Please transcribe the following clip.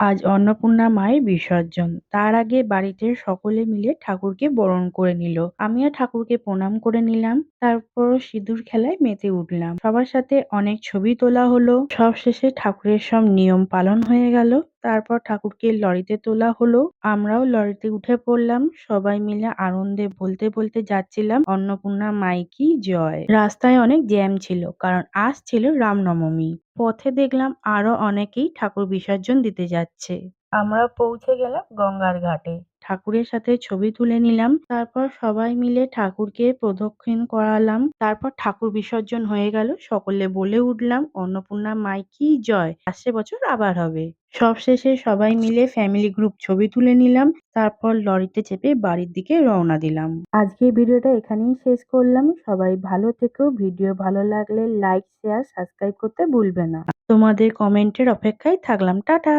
আজ অন্নপূর্ণা মায়ের বিসর্জন। তার আগে বাড়িতে সকলে মিলে ঠাকুরকে বরণ করে নিল। আমিও ঠাকুরকে প্রণাম করে নিলাম। তারপর সিঁদুর খেলায় মেতে উঠলাম। সবার সাথে অনেক ছবি তোলা হলো। সবশেষে ঠাকুরের সব নিয়ম পালন হয়ে গেল। তারপর ঠাকুরকে লরিতে তোলা হলো। আমরাও লরিতে উঠে পড়লাম। সবাই মিলে আনন্দে বলতে বলতে যাচ্ছিলাম অন্নপূর্ণা মাই কি জয়। রাস্তায় অনেক জ্যাম ছিল, কারণ আজ ছিল রামনবমী। পথে দেখলাম আরো অনেকেই ঠাকুর বিসর্জন দিতে যাচ্ছে। আমরা পৌঁছে গেলাম গঙ্গার ঘাটে। ঠাকুরের সাথে ছবি তুলে নিলাম। তারপর সবাই মিলে ঠাকুরকে প্রদক্ষিণ করালাম। তারপর ঠাকুর বিসর্জন হয়ে গেল। সকলে বলে উঠলাম অন্নপূর্ণা মাই কি জয়, আসছে বছর আবার হবে। সবশেষে সবাই মিলে ফ্যামিলি গ্রুপ ছবি তুলে নিলাম। তারপর লরিতে চেপে বাড়ির দিকে রওনা দিলাম। আজকের ভিডিওটা এখানেই শেষ করলাম। সবাই ভালো থেকো। ভিডিও ভালো লাগলে লাইক, শেয়ার, সাবস্ক্রাইব করতে ভুলবে না। তোমাদের কমেন্টের অপেক্ষায় থাকলাম। টাটা।